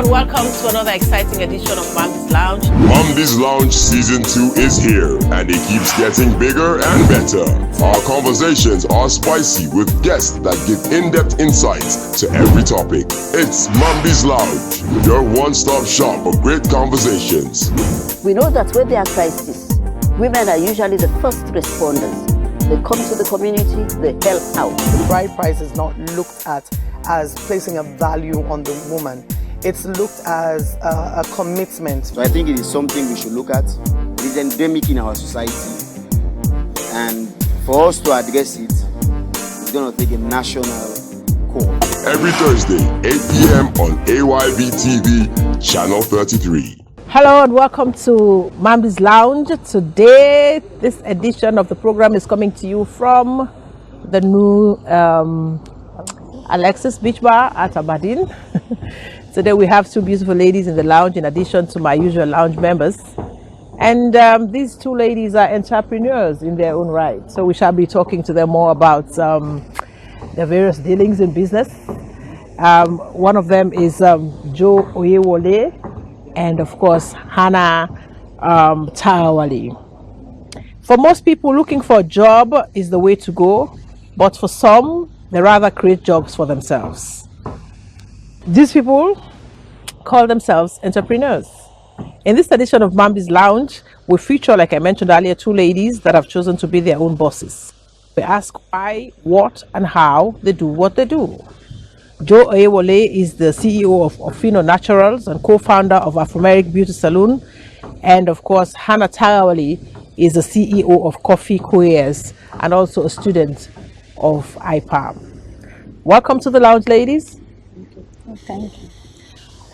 and welcome to another exciting edition of Mamdi's Lounge. Mamdi's Lounge Season 2 is here, and it keeps getting bigger and better. Our conversations are spicy with guests that give in-depth insights to every topic. It's Mamdi's Lounge, your one-stop shop for great conversations. We know that when there are crises, women are usually the first responders. They come to the community, they help out. The bride price is not looked at as placing a value on the woman. It's looked as a commitment. So I think it is something we should look at. It is endemic in our society. And for us to address it, it's going to take a national call. Every Thursday, 8 p.m. on AYV TV, Channel 33. Hello and welcome to Mamdi's Lounge. Today, this edition of the program is coming to you from the new Alexis Beach Bar at Aberdeen. Today we have two beautiful ladies in the lounge in addition to my usual lounge members. And these two ladies are entrepreneurs in their own right. So we shall be talking to them more about their various dealings in business. One of them is Jo Oyewole, and of course Hannah Tarawale. For most people, looking for a job is the way to go, but for some, they rather create jobs for themselves. These people call themselves entrepreneurs. In this edition of Mamdi's Lounge, we feature, like I mentioned earlier, two ladies that have chosen to be their own bosses. We ask why, what, and how they do what they do. Jo Oyewole is the CEO of Ofino Naturals and co-founder of Afromeric Beauty Salon. And of course, Hannah Tarawale is the CEO of Coffee Couriers and also a student of IPAM. Welcome to the lounge, ladies. Thank you.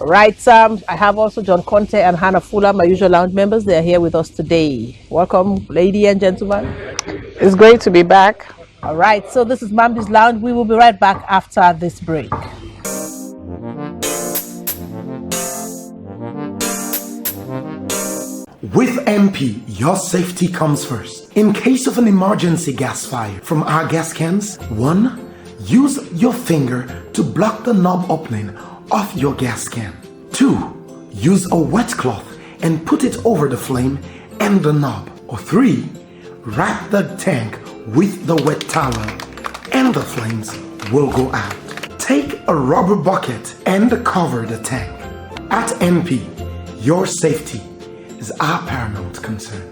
Right, I have also John Conte and Hannah Fuller, my usual lounge members. They are here with us today. Welcome, ladies and gentlemen. It's great to be back. All right, so this is Mamdi's Lounge. We will be right back after this break. With MP, your safety comes first. In case of an emergency gas fire, from our gas cans, 1. Use your finger to block the knob opening of your gas can. 2. Use a wet cloth and put it over the flame and the knob. Or 3. Wrap the tank with the wet towel and the flames will go out. Take a rubber bucket and cover the tank. At MP, your safety is our paramount concern.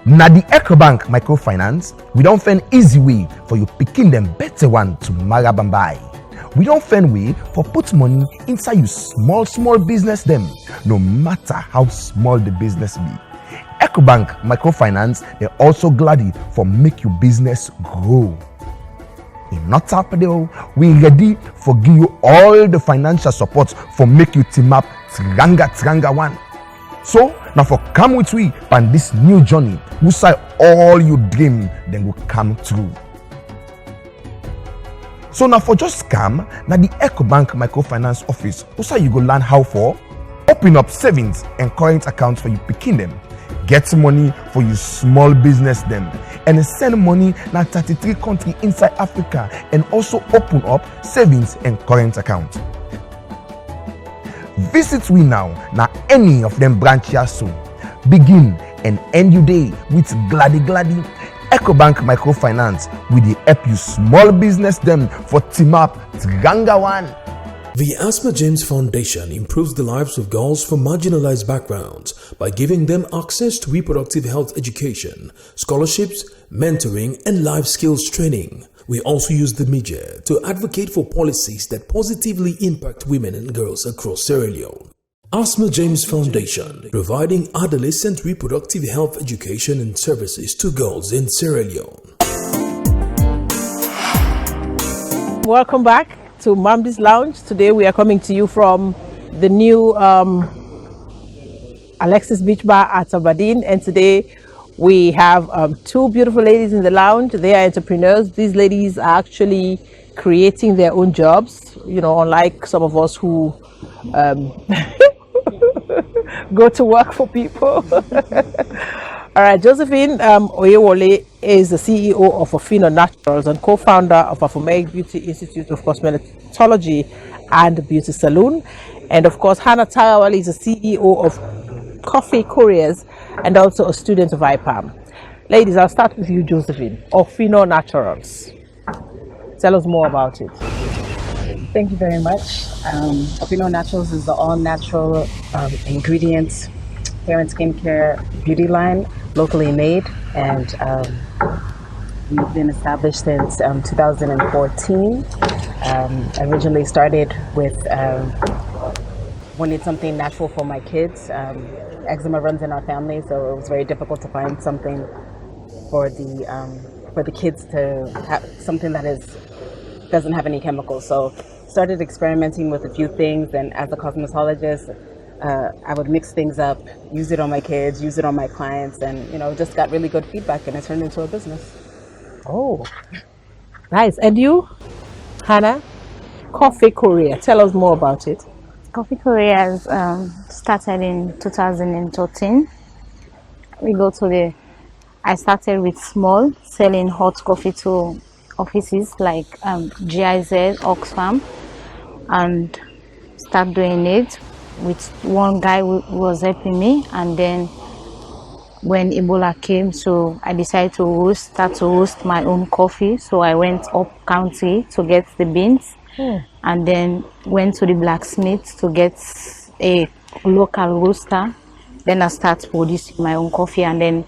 Na the EcoBank microfinance, we don't find easy way for you picking them better one to marabambai. We don't find way for put money inside you small business them, no matter how small the business be. EcoBank microfinance, they're also glad for make your business grow. In not Tapado, we ready for give you all the financial support for make you team up Tranga one. So now for come with we on this new journey, we say all you dream then will come true. So now for just come, now the EcoBank microfinance office, we say you go learn how for open up savings and current accounts for you picking them, get money for you small business them, and send money na 33 countries inside Africa, and also open up savings and current account. Visit we now any of them branches soon. Begin and end your day with Gladdy EcoBank microfinance with the help you small business them for team up Tranga one. The Asma James Foundation improves the lives of girls from marginalized backgrounds by giving them access to reproductive health education, scholarships, mentoring, and life skills training. We also use the media to advocate for policies that positively impact women and girls across Sierra Leone. Asma James Foundation, providing adolescent reproductive health education and services to girls in Sierra Leone. Welcome back to Mamdi's Lounge. Today we are coming to you from the new Alexis Beach Bar at Aberdeen, and today we have two beautiful ladies in the lounge. They are entrepreneurs. These ladies are actually creating their own jobs, you know, unlike some of us who go to work for people. All right, Josephine Oyewole is the CEO of Ofino Naturals and co-founder of Afumeric Beauty Institute of Cosmetology and Beauty Salon. And of course, Hannah Tarawali is the CEO of Coffee Couriers and also a student of IPAM. Ladies, I'll start with you, Josephine. Ofino Naturals. Tell us more about it. Thank you very much. Ofino Naturals is the all-natural ingredients hair and skincare beauty line, locally made, and we've been established since 2014. Originally started with wanted something natural for my kids. Eczema runs in our family, so it was very difficult to find something for the kids to have something that doesn't have any chemicals. So started experimenting with a few things, and as a cosmetologist, I would mix things up, use it on my kids, use it on my clients, and just got really good feedback, and it turned into a business. Oh, nice. And you, Hannah? Coffee Korea. Tell us more about it. Coffee Korea started in 2013. I started with small, selling hot coffee to offices like GIZ, Oxfam, and start doing it with one guy who was helping me. And then when Ebola came, so I decided to start to roast my own coffee. So I went up county to get the beans, and then went to the blacksmith to get a local roaster. Then I start producing my own coffee and then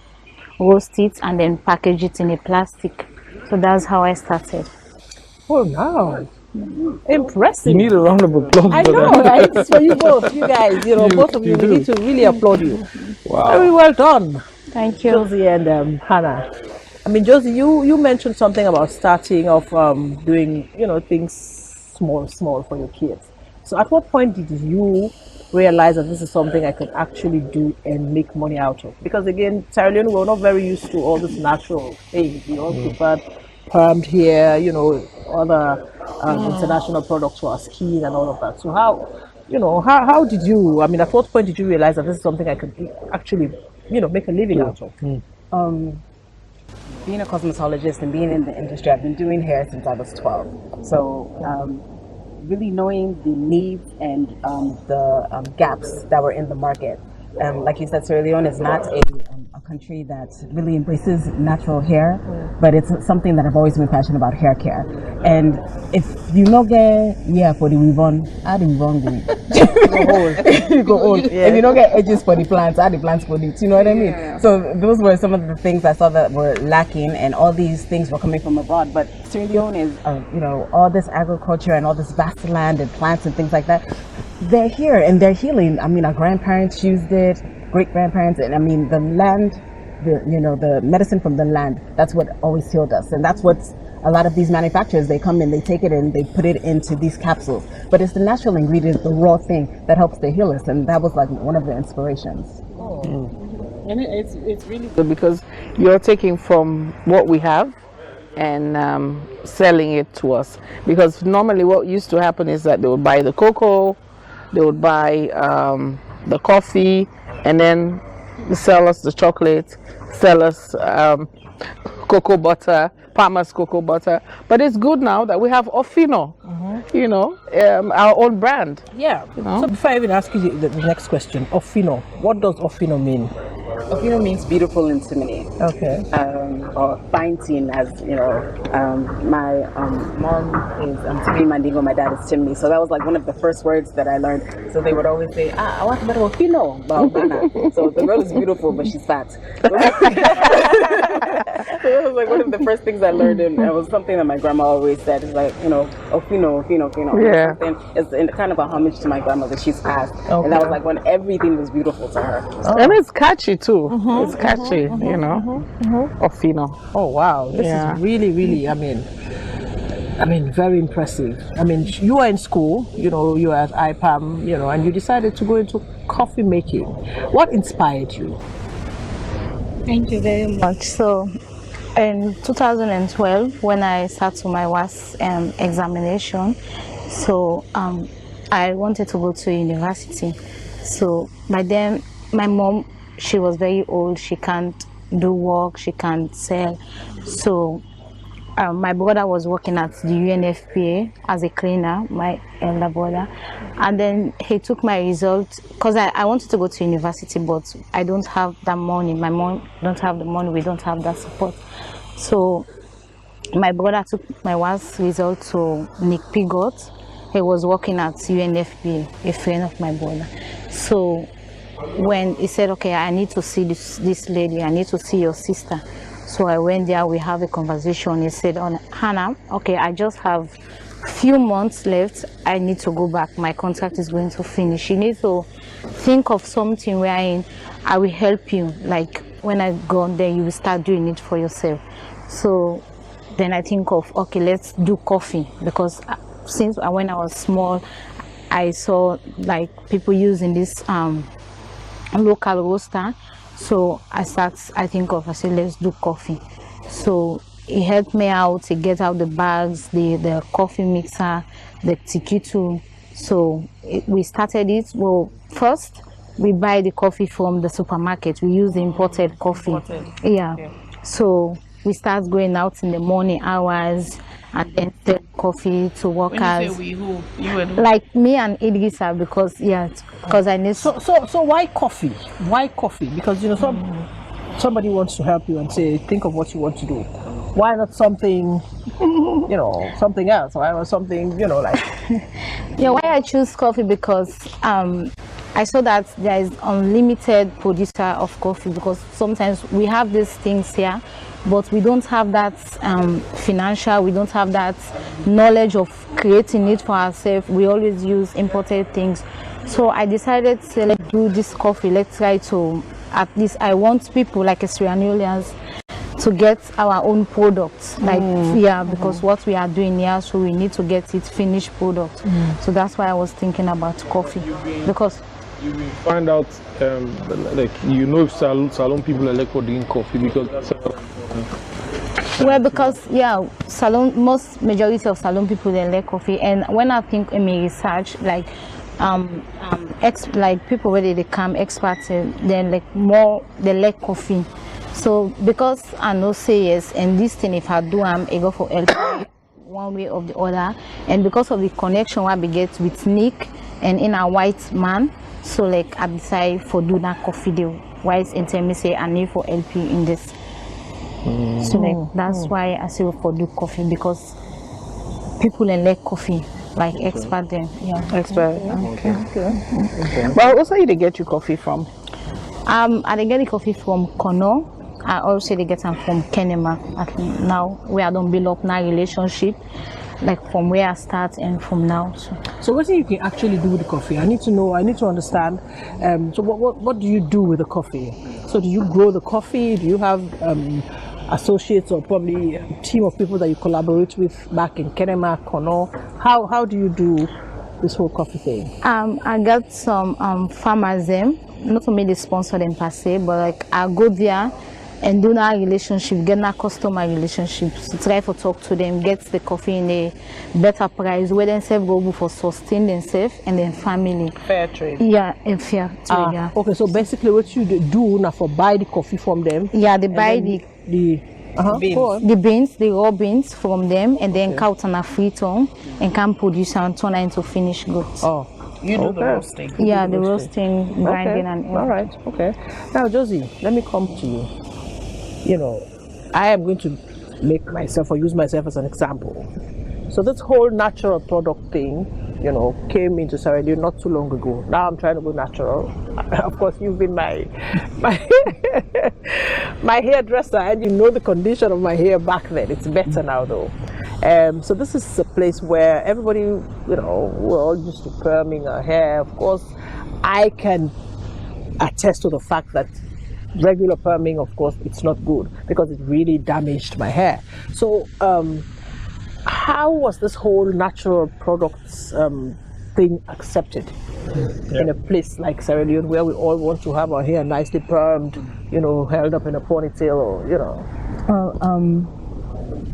roast it and then package it in a plastic. So that's how I started. Oh, no. Impressive. You need a round of applause. I know, right? It's for you both, you guys. Both of you, we need to really applaud you. Wow. Very well done. Thank you. Josie and Hannah. I mean, Josie, you mentioned something about starting off doing, things small for your kids. So at what point did you realize that this is something I could actually do and make money out of? Because again, Sierra Leone, we're not very used to all this natural things. We all preferred permed hair, other international products for our skin and all of that. So how did you, I mean, at what point did you realize that this is something I could actually, make a living out of? Being a cosmetologist and being in the industry, I've been doing hair since I was 12. So really knowing the needs and the gaps that were in the market. Like you said, Sierra Leone is not a country that really embraces natural hair, but it's something that I've always been passionate about, hair care. And if you no get for the weave-on, how the weave-on go? You go old. Yeah. If you don't get edges for the plants, how the plants for it? You know what I mean? So those were some of the things I saw that were lacking, and all these things were coming from abroad. But Sierra Leone is, all this agriculture and all this vast land and plants and things like that. They're here and they're healing. I mean, our grandparents used it, great grandparents, and I mean the land, the medicine from the land. That's what always healed us, and that's what a lot of these manufacturers, they come in, they take it and they put it into these capsules. But it's the natural ingredient, the raw thing that helps to heal us, and that was like one of the inspirations. And it's really good because you're taking from what we have and selling it to us. Because normally what used to happen is that they would buy the cocoa, they would buy the coffee, and then sell us the chocolate, sell us cocoa butter, Palmer's cocoa butter. But it's good now that we have Ofino, our own brand. Yeah. So before I even ask you the next question, Ofino, what does Ofino mean? Ofino means beautiful in Simile. Okay. Or fine teen, as my mom is Timmy Mandingo, my dad is Timmy. So that was like one of the first words that I learned. So they would always say, I want to be Ofino. So the girl is beautiful, but she's fat. So that was like one of the first things I learned, and it was something that my grandma always said. It's like, Ofino. Yeah. It's kind of a homage to my grandmother. She's passed. Okay. And that was like when everything was beautiful to her. And it's catchy too. It's catchy, Ofino. Oh wow, this is really, really, I mean, very impressive. I mean, you were in school, you were at IPAM, and you decided to go into coffee making. What inspired you? Thank you very much. So in 2012, when I sat to my WAS examination, so I wanted to go to university. So by then, my mom, she was very old. She can't do work, she can sell. So my brother was working at the UNFPA as a cleaner, my elder brother, and then he took my result because I wanted to go to university, but I don't have that money. My mom don't have the money. We don't have that support. So my brother took my wife's result to Nick Pigot. He was working at UNFPA, a friend of my brother. So when he said, okay, I need to see this lady, I need to see your sister. So I went there, we have a conversation. He said, oh, Hannah, okay, I just have few months left. I need to go back. My contract is going to finish. You need to think of something wherein I will help you. Like when I go there, you will start doing it for yourself. So then I think of, okay, let's do coffee. Because since when I was small, I saw like people using this local roaster. So I said, let's do coffee. So it helped me out to get out the bags, the coffee mixer, the tikitu. So we started it. Well, first we buy the coffee from the supermarket. We use the imported coffee. Yeah. So we start going out in the morning hours and then sell coffee to workers. When you say we, who? You and who? Like me and Idrissa, because I need. So why coffee? Why coffee? Because somebody wants to help you and say, think of what you want to do. Why not something, something else? Why not something, like? Yeah, why I choose coffee because I saw that there is unlimited producer of coffee, because sometimes we have these things here, but we don't have that financial, we don't have that knowledge of creating it for ourselves. We always use imported things. So I decided to let's do this coffee. Let's try to, at least I want people like Sierra Leoneans to get our own products, because what we are doing here, so we need to get it finished product. So that's why I was thinking about coffee, because you will find out if salon people are like for doing coffee, because that's most majority of salon people they like coffee. And when I think in my research, like people where they come experts, then they like coffee. So because I know say yes, and this thing if I do I go for help one way or the other, and because of the connection I we get with Nick and in a white man, so I decide for do that coffee deal. White in me say I need for help you in this. So that's why I say for do coffee, because people like coffee, like expert them. Yeah. Expert. Okay. But also you get your coffee from? I get the coffee from Kono. I also get them from Kenema. Now where I don't build up now relationship, like from where I start and from now. So what do you can actually do with the coffee? I need to know. I need to understand. So what do you do with the coffee? So do you grow the coffee? Do you have associates or probably a team of people that you collaborate with back in Kenema, Kono? How do you do this whole coffee thing? I got some farmers them. Not for me they sponsor them per se, but I go there and do that relationship, get that customer relationships, to try to talk to them, get the coffee in a better price, where themselves go for sustain themselves and their family. Fair trade. Yeah, and fair trade. Yeah. Okay, so basically what you do now for buy the coffee from them. Yeah, they buy the beans, the raw beans from them, and then cut on a free tongue and can produce and turn it into finished goods. Oh. You do the roasting. Yeah, the roasting, grinding, and all right. Okay. Now, Josie, let me come to you. I am going to make myself or use myself as an example. So this whole natural product thing, came into Sierra Leone not too long ago. Now I'm trying to go natural. Of course, you've been my my hairdresser, and you know the condition of my hair back then. It's better now, though. So this is a place where everybody, we're all used to perming our hair. Of course, I can attest to the fact that regular perming, of course, it's not good because it really damaged my hair. So how was this whole natural products thing accepted in a place like Sierra Leone, where we all want to have our hair nicely permed, held up in a ponytail, or Well,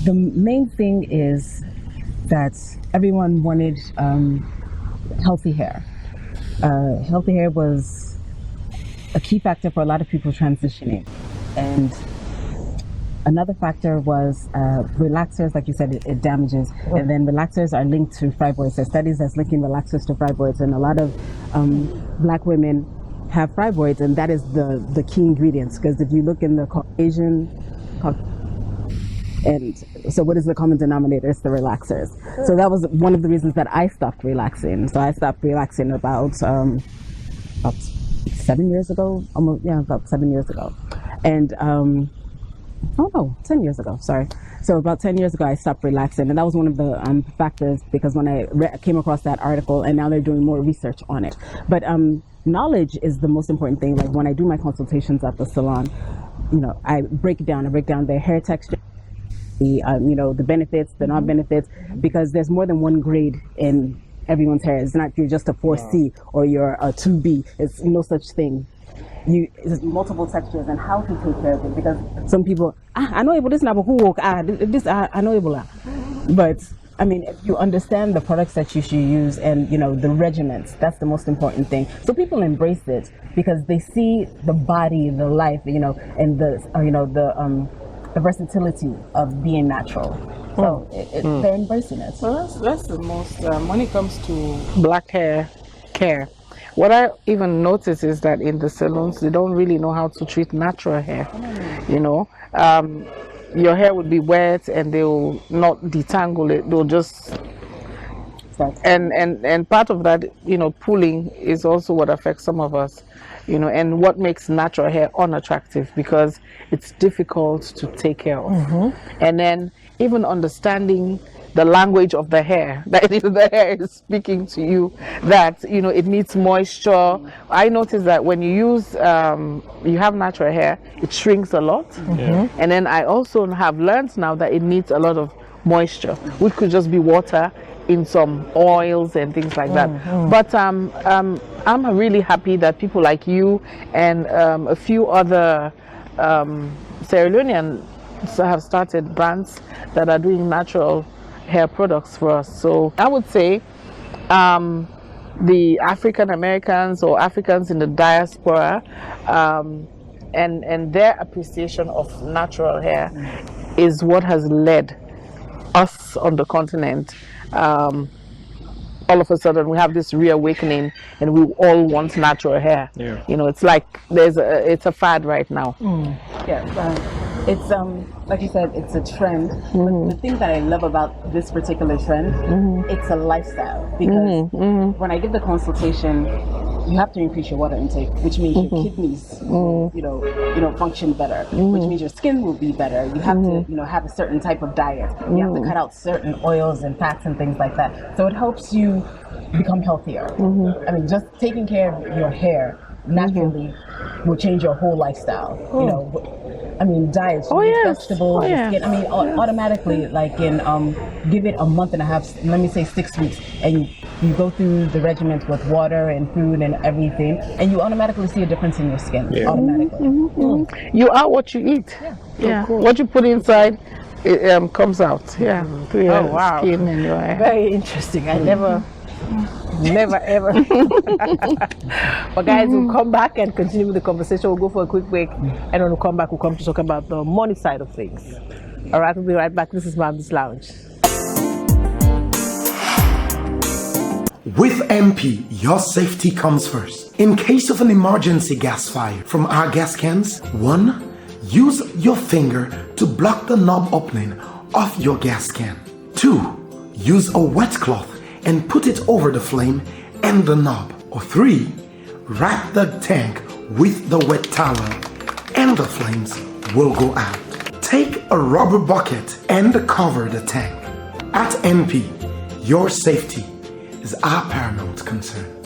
the main thing is that everyone wanted healthy hair. Healthy hair was a key factor for a lot of people transitioning. And another factor was relaxers, like you said, it damages. And then relaxers are linked to fibroids. There are studies that's linking relaxers to fibroids, and a lot of black women have fibroids, and that is the key ingredients. Because if you look in the Caucasian, and so what is the common denominator? It's the relaxers. So that was one of the reasons that I stopped relaxing. So I stopped relaxing about 7 years ago, about 7 years ago. And 10 years ago, sorry. So about 10 years ago, I stopped relaxing. And that was one of the factors, because when I came across that article, and now they're doing more research on it. But knowledge is the most important thing. Like when I do my consultations at the salon, I break down their hair texture, the benefits, the non-benefits, because there's more than one grade in everyone's hair. It's not you're just a 4C or you're a 2B. It's no such thing. There's multiple textures and how to take care of it, because some people, I know this now, this I know Ebola. But I mean, if you understand the products that you should use and the regimens, that's the most important thing. So people embrace it because they see the body, the life, and the versatility of being natural. So they're embracing it. Well, that's the most, when it comes to black hair care, what I even notice is that in the salons, they don't really know how to treat natural hair. Your hair would be wet and they will not detangle it. They'll just, and part of that, pulling is also what affects some of us. And what makes natural hair unattractive, because it's difficult to take care of. And then even understanding the language of the hair, that the hair is speaking to you, that it needs moisture. I noticed that when you use you have natural hair, it shrinks a lot. And then I also have learned now that it needs a lot of moisture, which could just be water in some oils and things like that. But I'm really happy that people like you and a few other Sierra Leoneans have started brands that are doing natural hair products for us. So I would say the African Americans or Africans in the diaspora and their appreciation of natural hair is what has led us on the continent. All of a sudden we have this reawakening and we all want natural hair. It's like it's a fad right now. It's like you said, it's a trend. But the thing that I love about this particular trend, it's a lifestyle, because when I give the consultation, you have to increase your water intake, which means your kidneys function better, which means your skin will be better. You have to have a certain type of diet. You have to cut out certain oils and fats and things like that. So it helps you become healthier. I mean, just taking care of your hair naturally will change your whole lifestyle. I mean, diets, vegetables, skin. I mean, automatically, like in give it a month and a half, let me say 6 weeks, and you go through the regimens with water and food and everything, and you automatically see a difference in your skin. Automatically. You are what you eat. Cool. What you put inside, it comes out. Through your skin and your hair. Very interesting. I never ever. But guys, we'll come back and continue with the conversation. We'll go for a quick break, and when we come back, we'll come to talk about the money side of things. All right, we'll be right back. This is Mamdi's Lounge. With MP, your safety comes first. In case of an emergency gas fire from our gas cans, 1. Use your finger to block the knob opening of your gas can. 2. Use a wet cloth and put it over the flame and the knob. Or 3. Wrap the tank with the wet towel and the flames will go out. Take a rubber bucket and cover the tank. At MP, your safety is our paramount concern.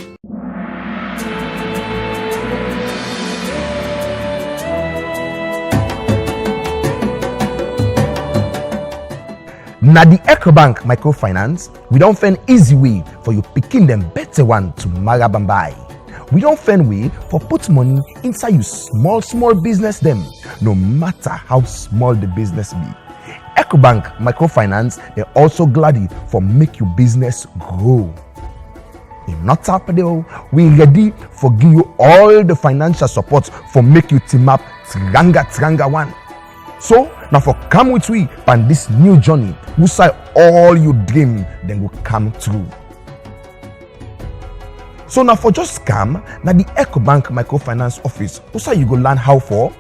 Na the EcoBank microfinance, we don't find easy way for you picking them better one to Marabambai. We don't find way for put money inside you small business them, no matter how small the business be. EcoBank microfinance, they're also glad for make your business grow. If not happy though, we ready for give you all the financial support for make you team up Tranga one. So now for come with we on this new journey, we say all you dream then will come true. So now for just scam, now the EcoBank Microfinance Office, also you go learn how for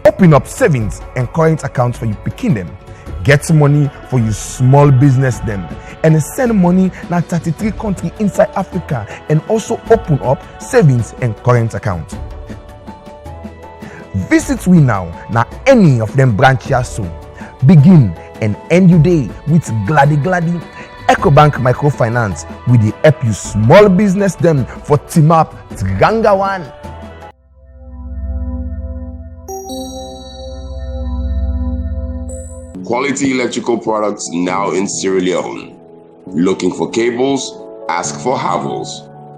open up savings and current accounts for you picking them, get money for you small business them, and send money now 33 countries inside Africa, and also open up savings and current accounts. Visit we now any of them branches so begin and end your day with gladdy EcoBank Microfinance with the help you small business them for team up Tranga one. Quality electrical products now in Sierra Leone. Looking for cables? Ask for Havels.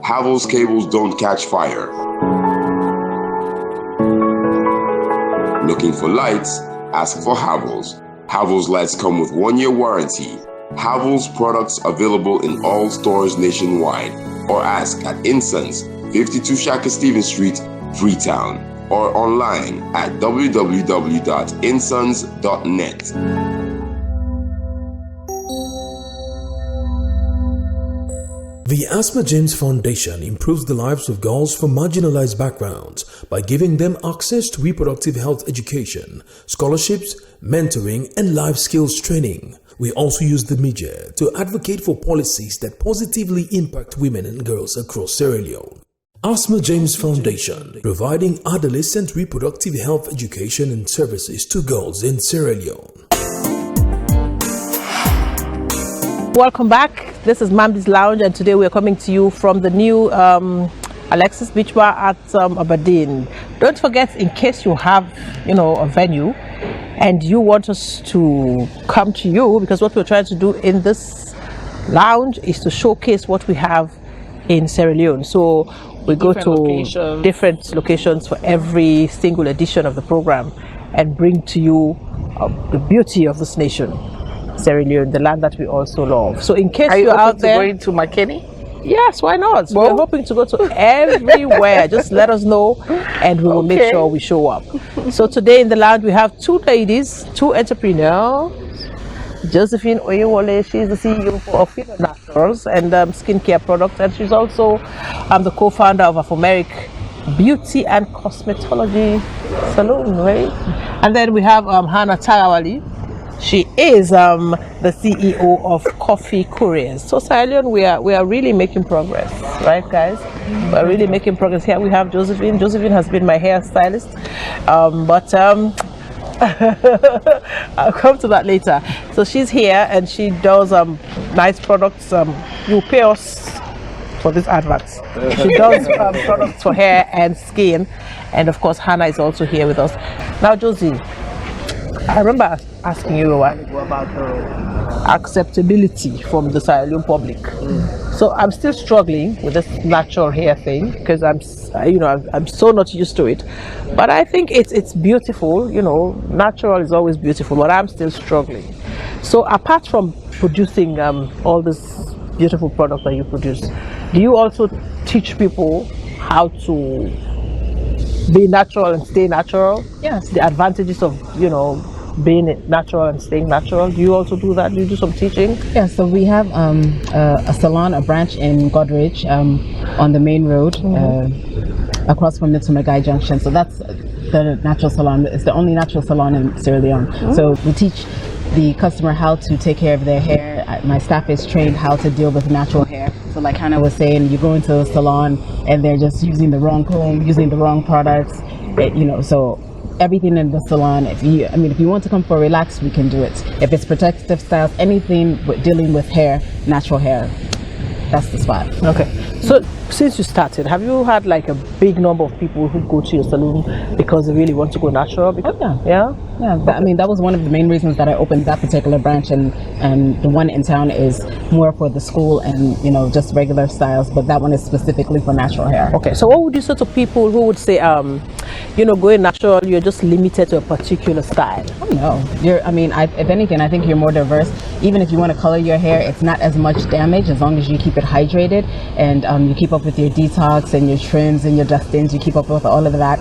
Havels cables don't catch fire. Looking for lights? Ask for Havels. Havels lights come with 1-year warranty. Havels products available in all stores nationwide, or ask at Incense, 52 Shaka Stevens Street, Freetown, or online at www.insons.net. The Asma James Foundation improves the lives of girls from marginalized backgrounds by giving them access to reproductive health education, scholarships, mentoring, and life skills training. We also use the media to advocate for policies that positively impact women and girls across Sierra Leone. Asma James Foundation, providing adolescent reproductive health education and services to girls in Sierra Leone. Welcome back. This is Mamdi's Lounge, and today we are coming to you from the new Alexis Beach Bar at Aberdeen. Don't forget, in case you have, a venue and you want us to come to you, because what we're trying to do in this lounge is to showcase what we have in Sierra Leone. So we go to different locations for every single edition of the program and bring to you the beauty of this nation, Sierra Leone, the land that we also love. So in case you're out there, going to Makeni? Yes, why not? We're hoping to go to everywhere. Just let us know and we will make sure we show up. So today in the lounge we have two ladies, two entrepreneurs. Josephine Oyewole, she's the CEO of Fino Naturals and skincare products, and she's also the co-founder of Afomeric Beauty and Cosmetology Salon, right? And then we have Hannah Tarawali. She is the CEO of Coffee Couriers. So Sierra Leone, we are really making progress, right, guys? We're really making progress. Here we have Josephine. Josephine has been my hairstylist, but I'll come to that later. So she's here and she does nice products. You pay us for these adverts. She does products for hair and skin, and of course Hannah is also here with us. Now, Josie, I remember asking you a while ago about the acceptability from the Sierra Leone public. So I'm still struggling with this natural hair thing because I'm so not used to it. But I think it's beautiful. Natural is always beautiful, but I'm still struggling. So apart from producing all this beautiful product that you produce, do you also teach people how to be natural and stay natural? Yes. The advantages of being natural and staying natural. Do you also do that? Do you do some teaching? Yeah, so we have a salon, a branch in Godrich on the main road across from the Tumagai Junction. So that's the natural salon. It's the only natural salon in Sierra Leone. So we teach the customer how to take care of their hair. My staff is trained how to deal with natural hair. So like Hannah was saying, you go into a salon and they're just using the wrong comb, using the wrong products, so everything in the salon, if you want to come for relax, we can do it. If it's protective styles, anything with dealing with hair, natural hair, that's the spot. Okay. So since you started, have you had like a big number of people who go to your salon because they really want to go natural? Yeah. Yeah, I mean, that was one of the main reasons that I opened that particular branch, and the one in town is more for the school and, you know, just regular styles, but that one is specifically for natural hair. Okay, so what would you say to people who would say, you know, going natural, you're just limited to a particular style? Oh, no. If anything, I think you're more diverse. Even if you want to color your hair, it's not as much damage as long as you keep it hydrated and you keep up with your detox and your trims and your dust-ins, you keep up with all of that.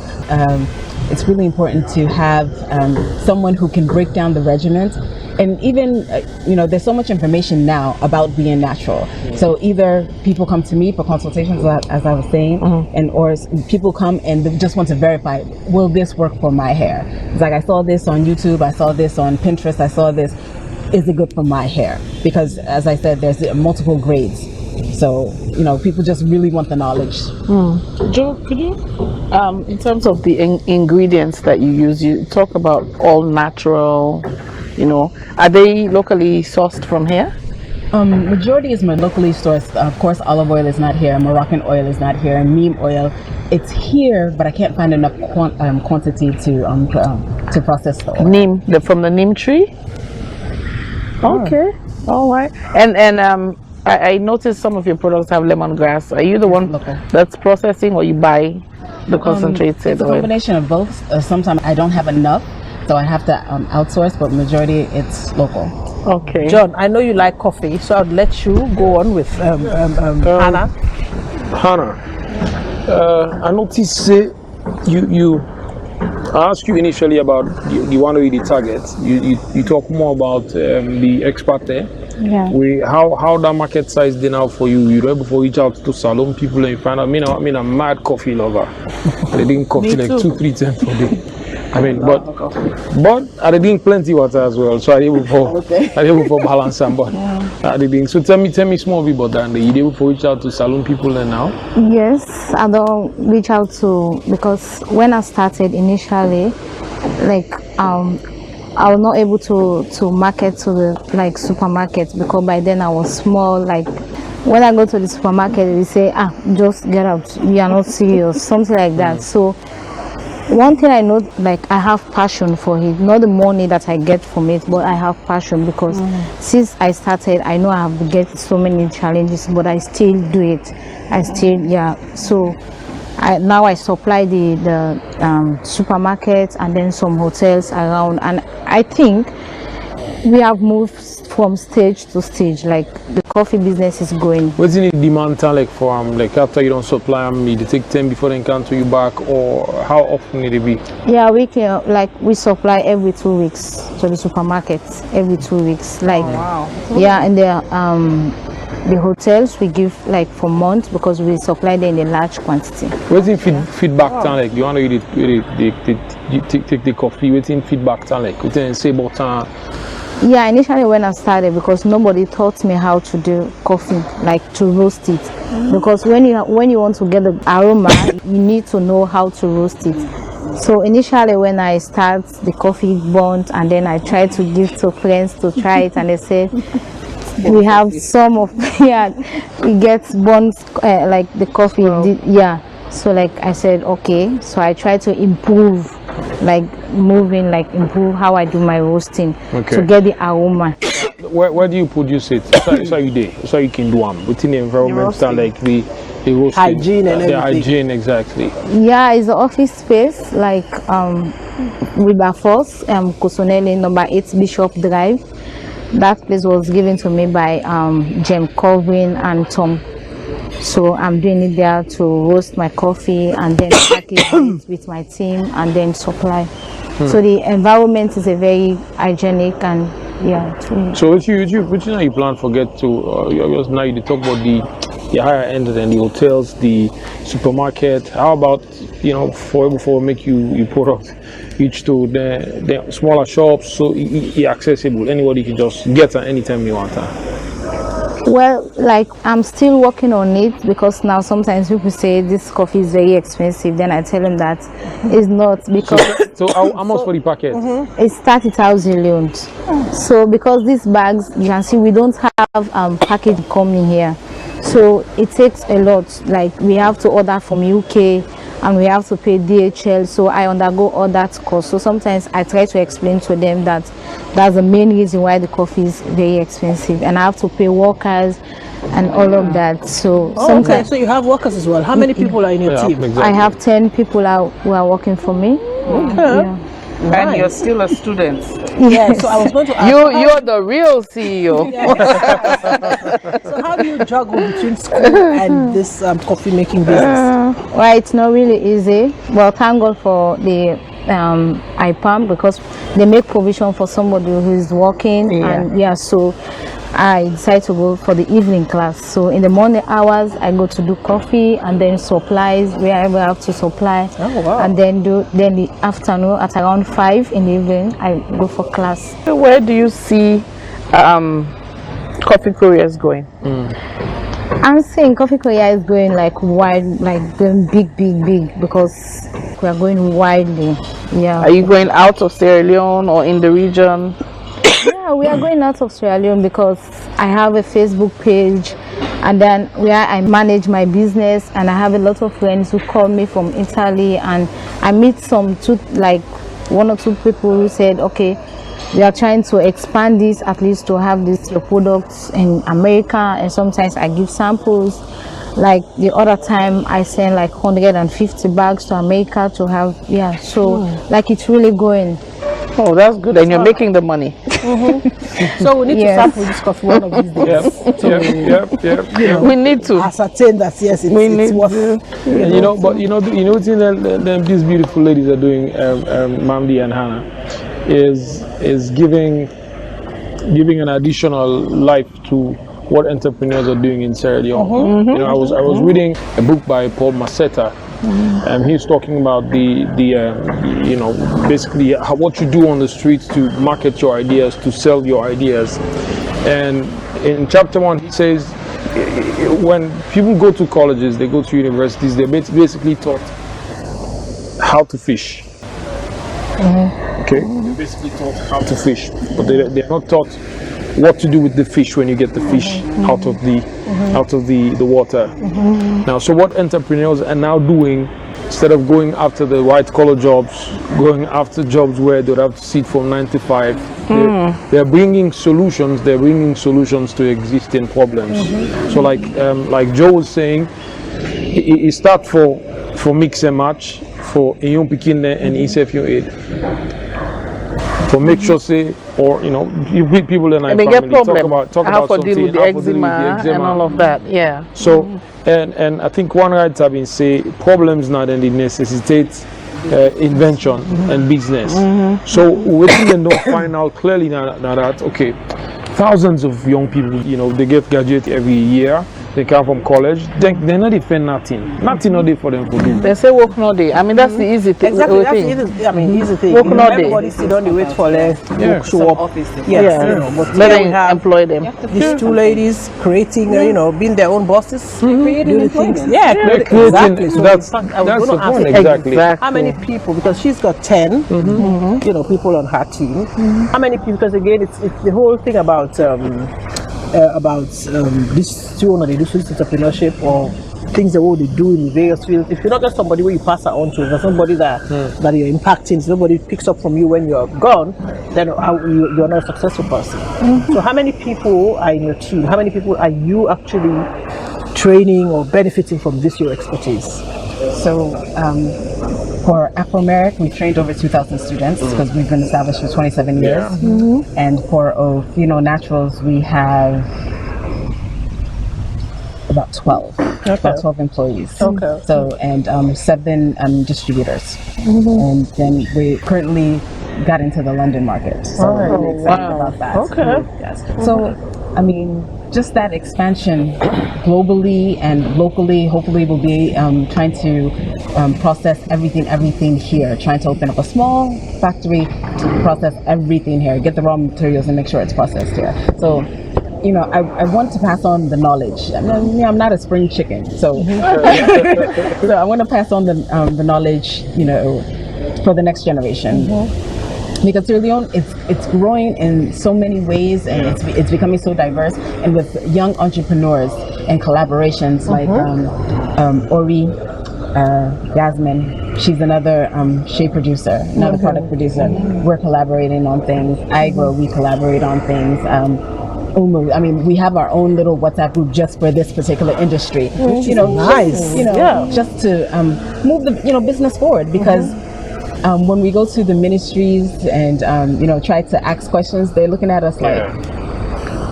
It's really important to have someone who can break down the regimen. And even, you know, there's so much information now about being natural. So either people come to me for consultations, as I was saying, and or people come and they just want to verify, will this work for my hair? It's like, I saw this on YouTube, I saw this on Pinterest, I saw this. Is it good for my hair? Because, as I said, there's multiple grades. So, you know, people just really want the knowledge. Joe, could you, in terms of the ingredients that you use, you talk about all natural, you know, are they locally sourced from here? Majority is locally sourced. Of course, olive oil is not here, Moroccan oil is not here, neem oil. It's here, but I can't find enough quantity to process the oil. Neem, from the neem tree? Okay, all right. And I noticed some of your products have lemongrass. Are you the one that's processing, or you buy the concentrated It's a oil? combination of both. Sometimes I don't have enough, so I have to outsource, but majority it's local. Okay. John, I know you like coffee, so I'd let you go on with Hannah. Hannah, I noticed I asked you initially about the 180 targets. You talk more about the expert there. Yeah. How that market size did now for you? You able to reach out to salon people and you find out. I mean, I'm a mad coffee lover. I drink coffee like 2-3 times per day. I mean, but I drink plenty water as well, so I able for balance and but I drink. So tell me small bit about that. You able to reach out to salon people and now? Yes, I don't reach out to, because when I started initially, like I was not able to market to the supermarkets, because by then I was small. Like when I go to the supermarket, they say, just get out, we are not serious, something like that. So one thing I know, like I have passion for it, not the money that I get from it, but I have passion, because since I started, I know I have get so many challenges, but I still do it. I still, so now I supply the supermarkets and then some hotels around, and I think we have moved from stage to stage. Like the coffee business is going. What's in the demand time like for like after you don't supply them, you take 10 before they come to you back, or how often it be? Yeah, we can, like we supply every 2 weeks to the supermarkets, every 2 weeks. Like yeah, and the hotels we give like for months, because we supply them in a large quantity. What's in feedback time like? Do you want to take the coffee? What's in feedback time like? What's in say about time? Yeah, initially when I started, because nobody taught me how to do coffee, like to roast it. Because when you want to get the aroma, you need to know how to roast it. So initially when I start, the coffee burnt, and then I tried to give to friends to try it, and they said, we have some of, it gets burnt, like the coffee, so like I said, okay, so I try to improve, like improve how I do my roasting to get the aroma. Where do you produce it? So you do, so you can do them within the environment, like the roasting, hygiene and everything. The hygiene, exactly. Yeah, it's the office space, like Wilberforce, Kosonele, number 8 Bishop Drive. That place was given to me by Jem Colvin and Tom. So I'm doing it there to roast my coffee and then package it with my team and then supply. So the environment is a very hygienic and So what you plan for get to? Now you talk about the higher end and the hotels, the supermarket. How about before make you product reach to the smaller shops, so it's accessible. Anybody can just get it anytime you want. Well, like I'm still working on it, because now sometimes people say this coffee is very expensive. Then I tell them that it's not, because so how much for the packet? It's 30,000 leones. So because these bags, you can see we don't have package coming here, so it takes a lot. Like we have to order from UK and we have to pay DHL, so I undergo all that cost. So sometimes I try to explain to them that that's the main reason why the coffee is very expensive, and I have to pay workers and all of that. So okay, so you have workers as well. How many people are in your team? Exactly. I have 10 people who are working for me. Okay. Yeah. And you're still a student. Yeah, so I was going to ask you're the real CEO. So how do you juggle between school and this coffee making business? Well, it's not really easy. Well, thank God for the IPAM, because they make provision for somebody who is working, and so I decided to go for the evening class. So in the morning hours, I go to do coffee and then supplies wherever I have to supply. Oh, wow. And then the afternoon at around 5 in the evening, I go for class. So where do you see coffee couriers going? I'm saying coffee courier is going like wide, like going big, because we are going widely. Yeah. Are you going out of Sierra Leone or in the region? Yeah, we are going out of Sierra Leone because I have a Facebook page, and then where I manage my business, and I have a lot of friends who call me from Italy, and I meet one or two people who said, okay, we are trying to expand this, at least to have your products in America, and sometimes I give samples. Like the other time I sent like 150 bags to America to have, like it's really going. Oh, that's good, and you're making the money. So we need to sample this coffee one of these days. We need to ascertain that it's worth. These beautiful ladies are doing, Mamdi and Hannah, is giving an additional life to what entrepreneurs are doing in Sierra Leone. I was reading a book by Paul Maseta. He's talking about basically what you do on the streets to market your ideas, to sell your ideas. And in chapter 1, he says, when people go to colleges, they go to universities, they're basically taught how to fish. Okay, they're basically taught how to fish, but they're not taught what to do with the fish when you get the fish out of the water. Now, so what entrepreneurs are now doing, instead of going after the white collar jobs, going after jobs where they would have to sit from 9 to 5, they're bringing solutions. They're bringing solutions to existing problems. So, like Joe was saying, it start for mix and match for a young Pikine and ESF aid. For make sure say, or you meet people in our family, get problem. talk how about to deal with the eczema and all of that. Yeah. So and I think one right have been say problems not and they necessitate invention and business. So we can now find out clearly now that okay, thousands of young people, they get graduate every year. They come from college, they're not defend nothing not there for them to do. They say work no day. I mean, that's the easy thing. Exactly, that's the easy thing. Work no day. Everybody sit down, they wait for their show up. But let we have employ them. These two ladies creating, being their own bosses, creating the things. Creating. Exactly. So That's the point. Exactly. How many people? Because she's got 10, people on her team. How many people? Because again, it's the whole thing about this they do social entrepreneurship or things that what they do in various fields. If you're not just somebody where you pass that on to, if you're somebody that you're impacting, so nobody picks up from you when you're gone, then you're not a successful person. So how many people are in your team? How many people are you actually training or benefiting from your expertise? So for Afro-American, we trained over 2,000 students because we've been established for 27 years. And for Naturals, we have about 12. About 12 employees. Okay. So, and 7 distributors. And then we currently got into the London market. So we're really excited about that. Okay. Yes. So, I mean, just that expansion globally and locally, hopefully we'll be trying to process everything here, trying to open up a small factory to process everything here, get the raw materials and make sure it's processed here. So, I want to pass on the knowledge. I'm not a spring chicken, so so I want to pass on the knowledge, for the next generation. Because Sierra Leone, it's growing in so many ways, and it's becoming so diverse, and with young entrepreneurs and collaborations like Ori, Yasmin, she's another shea producer, another product producer. We're collaborating on things. We collaborate on things. I mean, we have our own little WhatsApp group just for this particular industry. Nice. Just to move the business forward, because when we go to the ministries and try to ask questions, they're looking at us like,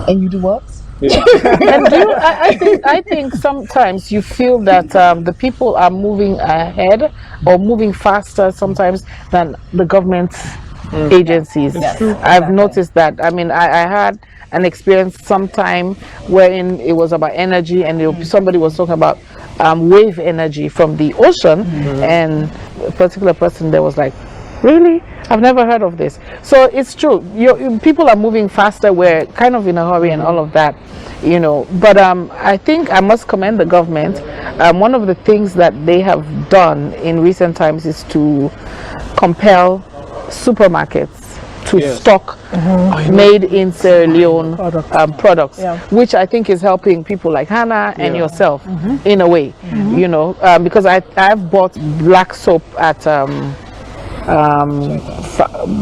and you do what? Yeah. And I think sometimes you feel that the people are moving ahead or moving faster sometimes than the government agencies. I've noticed that. I mean, I had an experience sometime wherein it was about energy, and somebody was talking about wave energy from the ocean, and a particular person there was like, really? I've never heard of this. So it's true. People are moving faster. We're kind of in a hurry and all of that, But I think I must commend the government. One of the things that they have done in recent times is to compel supermarkets to stock made in Sierra Leone products, which I think is helping people like Hannah and yourself in a way, because I've bought black soap at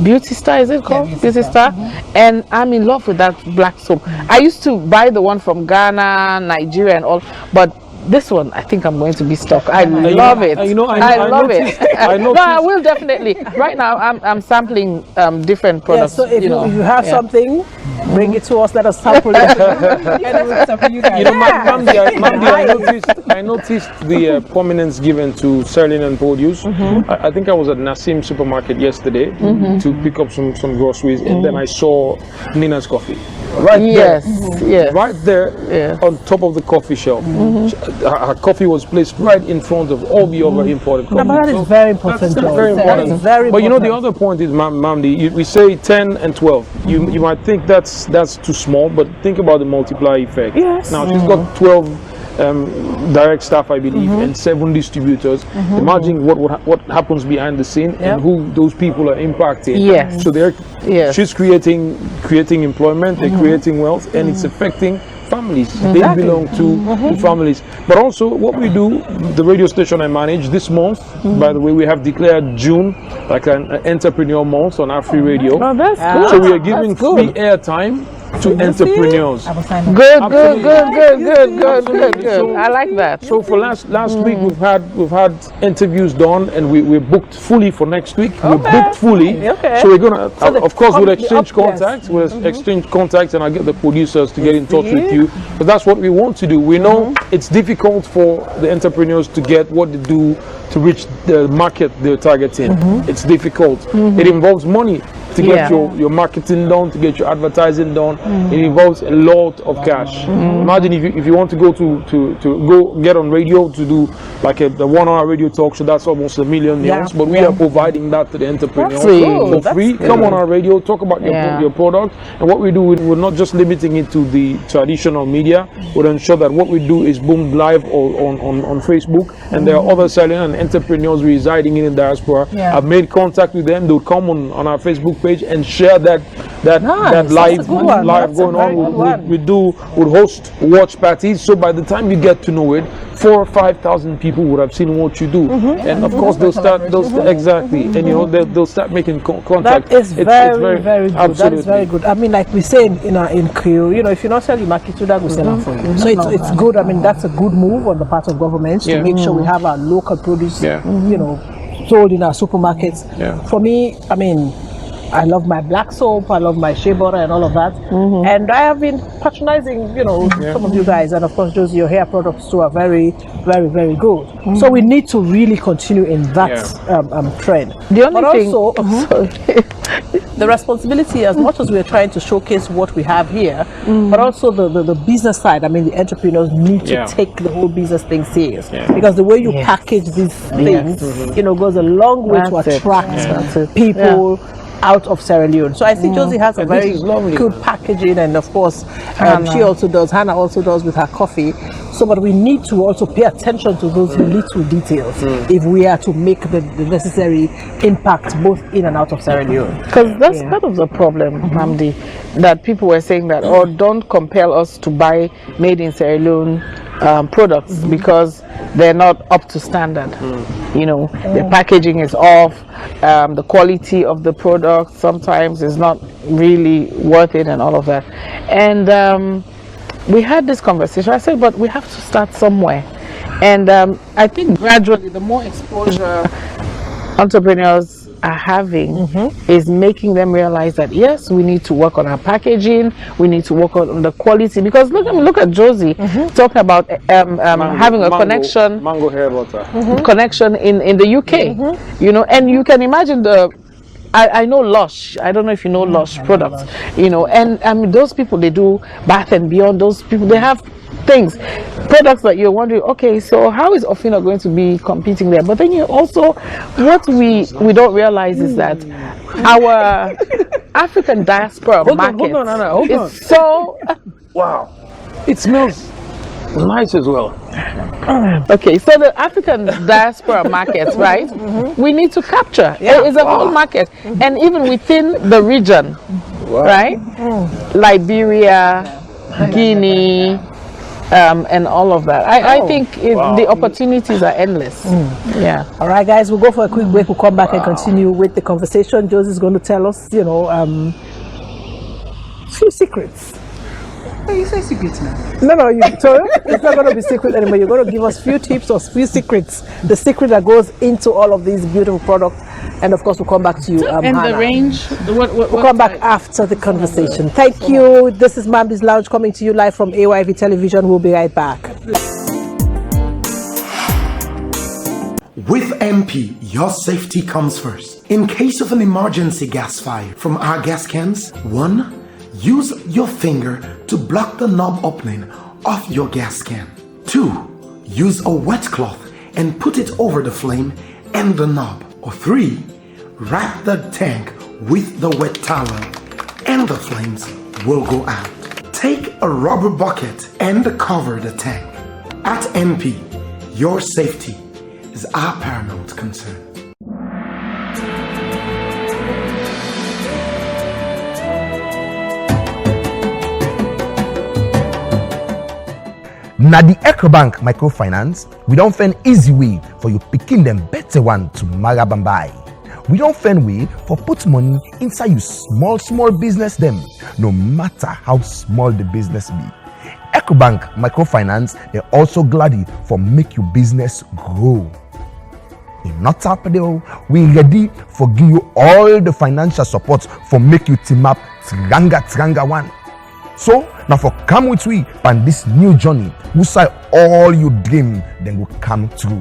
Beauty Star, is it called? Beauty Star? And I'm in love with that black soap. I used to buy the one from Ghana, Nigeria and all, but this one, I think I'm going to be stuck. I love it. I love it. No, I will definitely. Right now, I'm sampling different products. So if you have something, bring it to us. Let us sample it. Mamdi, I noticed the prominence given to Sierra Leone produce. I think I was at Nassim supermarket yesterday to pick up some groceries, and then I saw Nina's coffee. Right there, right there on top of the coffee shelf. Her coffee was placed right in front of all the other imported coffee. But that is very important. Very important. But the other point is, Mamdi, we say 10 and 12. You might think that's too small, but think about the multiplier effect. Yes. Now she's got 12 direct staff, I believe, and 7 distributors. Imagine what happens behind the scene and who those people are impacting. Yes. So she's creating employment, they're creating wealth, and it's affecting families. They belong to families. But also what we do, the radio station I manage this month, by the way, we have declared June like an entrepreneur month on our free radio. Oh, that's good. So we are giving free airtime to entrepreneurs. Good. I like that. So for last week we've had interviews done, and we're booked fully for next week. We're booked fully. So we're gonna of course we'll exchange contacts. We'll exchange contacts, and I'll get the producers to get in touch with you. But that's what we want to do. We know it's difficult for the entrepreneurs to get what they do to reach the market they're targeting. It's difficult. It involves money to get your marketing done, to get your advertising done. It involves a lot of cash. Imagine if you want to go to go get on radio to do like the 1 hour radio talk show, that's almost $1 million. But we are providing that to the entrepreneurs for free. Come on our radio, talk about your product. And what we do, we're not just limiting it to the traditional media. We'll ensure that what we do is boomed live on Facebook, and there are other selling and entrepreneurs residing in the diaspora. I've made contact with them. They'll come on our Facebook page and share that live going on. We'll host watch parties. So by the time you get to know it, 4,000 or 5,000 people would have seen what you do, and of course they'll start exactly, and they'll start making contact. That is very good. Absolutely. That is very good. I mean, like we say in Creole, if you're not selling market to that, we sell it for you. So it's good. I mean, that's a good move on the part of governments to make sure we have our local produce, sold in our supermarkets. For me, I mean, I love my black soap, I love my shea butter and all of that. And I have been patronizing, some of you guys, and of course those your hair products too are very, very, very good. So we need to really continue in that trend. The only thing, the responsibility, as much as we're trying to showcase what we have here, but also the business side. I mean, the entrepreneurs need to take the whole business thing serious, because the way you package these things, goes a long way to attract people out of Sierra Leone. So I see Josie has a very good packaging, and of course she also does, Hannah also does with her coffee. So but we need to also pay attention to those little details if we are to make the necessary impact both in and out of Sierra Leone. Because that's part of the problem, Mamdi, that people were saying that, don't compel us to buy made in Sierra Leone products, because they're not up to standard. You know, the packaging is off, the quality of the product sometimes is not really worth it and all of that. And we had this conversation. I said, but we have to start somewhere. And I think gradually the more exposure entrepreneurs are having is making them realize that yes, we need to work on our packaging, we need to work on the quality, because look at Josie talking about having a connection, mango hair butter, connection in the UK, you know, and you can imagine I know Lush. I don't know if you know Lush products, you know, and those people, they do Bath and Beyond. Those people, they have products that you're wondering, okay, so how is Ofina going to be competing there? But then you also, what we don't realize is that our African diaspora market is so wow, it smells nice as well. Okay, so the African diaspora market, right? We need to capture. It's a whole market, and even within the region, right? Liberia, Guinea, and all of that. I think the opportunities are endless. Yeah. All right, guys, we'll go for a quick break. We'll come back and continue with the conversation. Josie's going to tell us, you know, few secrets. You say secrets now. No, it's not going to be secret anymore. You're going to give us few tips or few secrets, the secret that goes into all of these beautiful products, and of course we'll come back to you. And Hannah. the range. We'll come back after the conversation. Thank you. This is Mamdi's Lounge coming to you live from AYV Television. We'll be right back. With MP, your safety comes first. In case of an emergency gas fire, from our gas cans, 1. Use your finger to block the knob opening of your gas can. 2. Use a wet cloth and put it over the flame and the knob. Or 3. Wrap the tank with the wet towel and the flames will go out. Take a rubber bucket and cover the tank. At MP, your safety is our paramount concern. Na the EcoBank microfinance, we don't find easy way for you picking them better one to marabambai. We don't find way for put money inside you small business them, no matter how small the business be. EcoBank microfinance, they're also glad for make your business grow. In not happening, we ready for give you all the financial support for make you team up tranga one. So now for come with we on this new journey, we say all you dream then will come true.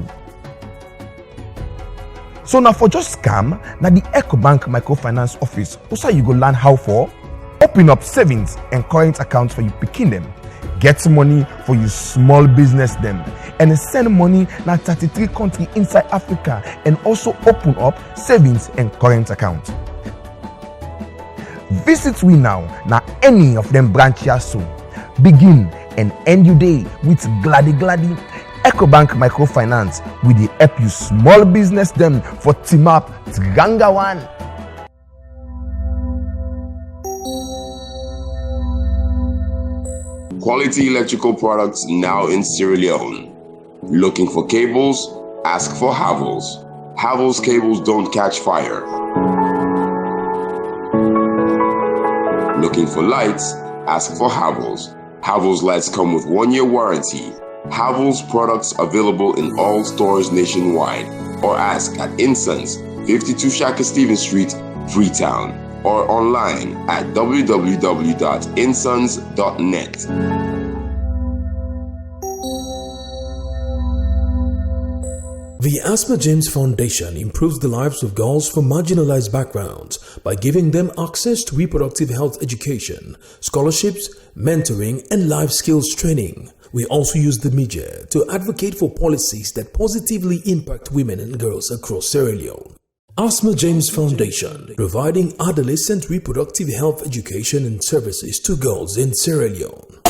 So now for just come, now the EcoBank microfinance office, also you go learn how for open up savings and current accounts for you picking them, get money for you small business them, and send money now 33 countries inside Africa, and also open up savings and current accounts. Visit we now any of them branches soon. Begin and end your day with gladdy EcoBank microfinance with the help you small business them for team up Tranga one. Quality electrical products now in Sierra Leone. Looking for cables? Ask for Havels. Havels cables don't catch fire. Looking for lights? Ask for Havels. Havels lights come with 1-year warranty. Havels products available in all stores nationwide. Or ask at Insons, 52 Shaka Stevens Street, Freetown. Or online at www.insons.net. The Asma James Foundation improves the lives of girls from marginalized backgrounds by giving them access to reproductive health education, scholarships, mentoring, and life skills training. We also use the media to advocate for policies that positively impact women and girls across Sierra Leone. Asma James Foundation, providing adolescent reproductive health education and services to girls in Sierra Leone.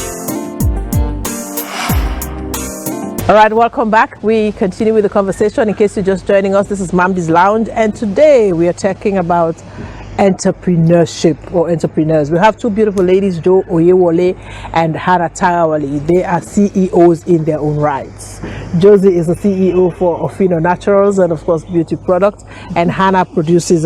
All right, welcome back. We continue with the conversation. In case you're just joining us, this is Mamdi's Lounge, and today we are talking about entrepreneurship or entrepreneurs. We have two beautiful ladies, Jo Oyewole and Hannah Tarawale. They are CEOs in their own rights. Josie is the CEO for Ofino Naturals and of course beauty products, and Hannah produces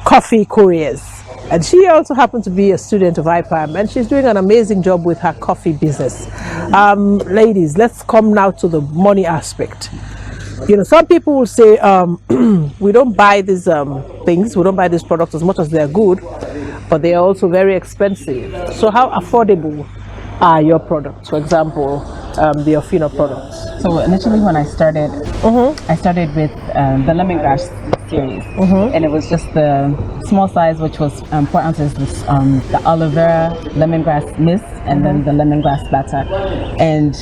coffee couriers. And she also happened to be a student of IPAM, and she's doing an amazing job with her coffee business. Ladies, let's come now to the money aspect. You know, some people will say, we don't buy these things, we don't buy these products as much as they're good, but they are also very expensive. So how affordable are your products? For example, the Ofino products. So initially when I started, I started with the lemongrass series, and it was just the small size, which was 4 ounces, the aloe vera lemongrass mist, and then the lemongrass batter. And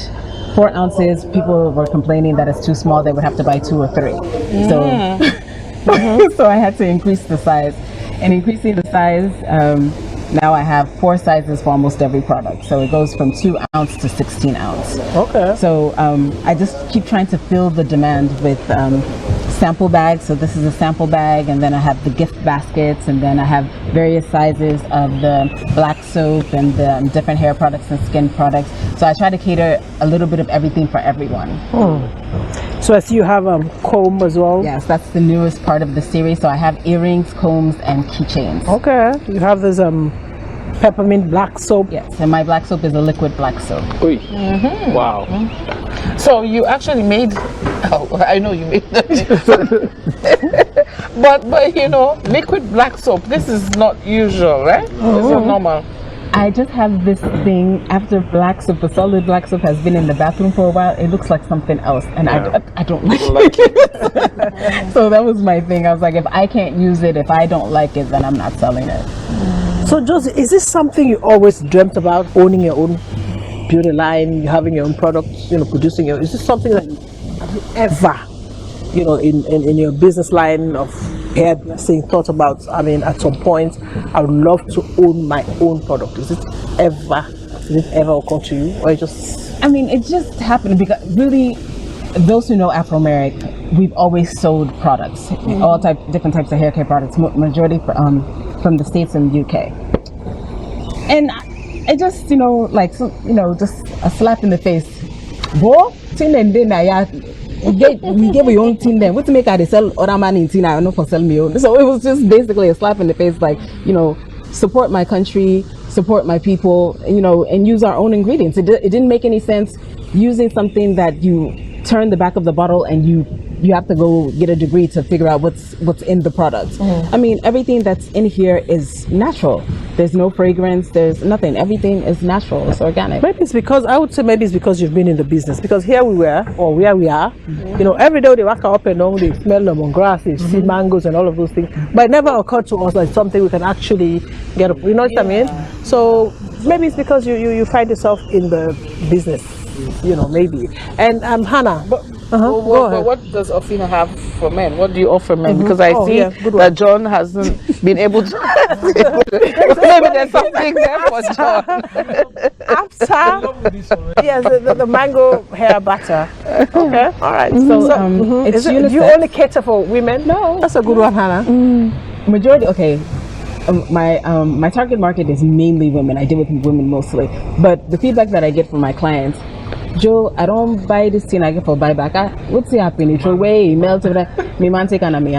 4 ounces, people were complaining that it's too small, they would have to buy 2 or 3. So, so I had to increase the size. And increasing the size, now I have 4 sizes for almost every product. So it goes from 2 ounce to 16 ounce. Okay. So I just keep trying to fill the demand with sample bags. So this is a sample bag, and then I have the gift baskets, and then I have various sizes of the black soap and the different hair products and skin products. So I try to cater a little bit of everything for everyone. So I see you have comb as well. Yes, that's the newest part of the series. So I have earrings, combs, and keychains. Okay. You have this peppermint black soap. Yes, and my black soap is a liquid black soap. Wow. So you actually made, I know you made that. but you know, liquid black soap, this is not usual, right? This is normal. I just have this thing, after black soap, the solid black soap has been in the bathroom for a while, it looks like something else, and I don't like it. So that was my thing. I was like, if I can't use it, if I don't like it, then I'm not selling it. So Josie, is this something you always dreamt about, owning your own beauty line, having your own products, you know, producing your, is this something that have you ever, you know, in your business line of hairdressing thought about, I mean, at some point, I would love to own my own product? Did it ever occur to you, or it just? I mean, it just happened because really, those who know Afro-American, we've always sold products, all different types of hair care products, majority from the States and the UK. And I just, you know, like, so, you know, just a slap in the face. Go, we gave your own thing then. What to make I sell other man in Tina, I know for sell me own. So it was just basically a slap in the face, like, you know, support my country, support my people, you know, and use our own ingredients. It didn't make any sense using something that you turn the back of the bottle and you have to go get a degree to figure out what's in the product. I mean, everything that's in here is natural. There's no fragrance, there's nothing. Everything is natural, it's organic. Maybe it's because, I would say maybe it's because you've been in the business. Because here we were, or where we are, you know, every day they walk up and down, they smell lemongrass, they see mangoes and all of those things. But it never occurred to us that it's something we can actually get up, you know what I mean? So maybe it's because you find yourself in the business, you know, maybe. And Hannah, But what does Ofino have for men? What do you offer men? Because I see that John hasn't been able to. Maybe there's something there for John. After, yes, the mango hair butter. Okay, all right. So, do you only cater for women? No, that's a good one, Hannah. Majority, okay. My target market is mainly women. I deal with women mostly, but the feedback that I get from my clients, Joe, I don't buy this thing I get for buyback. What's happening? Throw away, melt it. Me man take on me.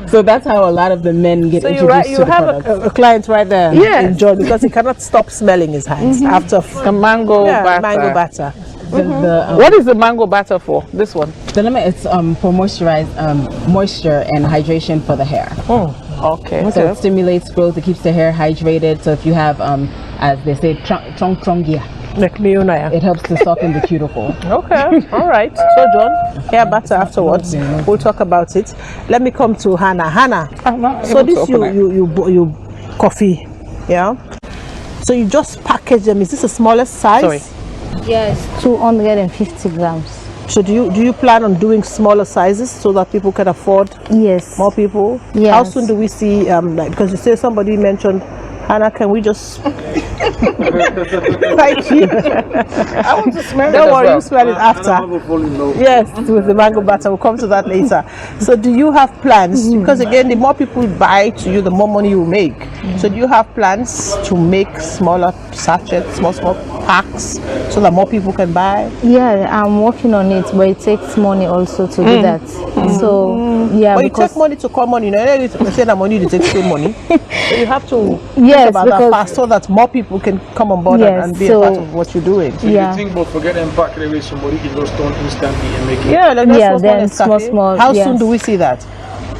So that's how a lot of the men get introduced to the products. You have a client right there. Yes. Enjoy, because he cannot stop smelling his hands after the mango batter. Mango batter. What is the mango batter for? This one? The lemon, it's for moisture and hydration for the hair. Okay. So it stimulates growth, it keeps the hair hydrated. So if you have, as they say, it helps to soften the cuticle. Okay, all right. So John, hair butter afterwards. We'll talk about it. Let me come to Hannah. Hannah, so this you coffee, yeah? So you just package them. Is this the smallest size? Sorry. Yes, 250 grams. So do you plan on doing smaller sizes so that people can afford? Yes. More people? Yes. How soon do we see, like, because you say somebody mentioned, Hannah, can we just Thank you. I want to smell it. Don't as worry, well. you smell it after. Yes, with the mango butter. We'll come to that later. So do you have plans? Because again, the more people buy to you, the more money you make. So do you have plans to make smaller sachets, small packs, so that more people can buy? Yeah, I'm working on it, but it takes money also to do that. So yeah, But it takes money to come on. You know, they say that money takes money. So you have to think about that fast so that more people can come on board and be a part of what you're doing. So you think about forgetting pack away, somebody can just turn instantly and make it. Yeah, like then small. How soon do we see that?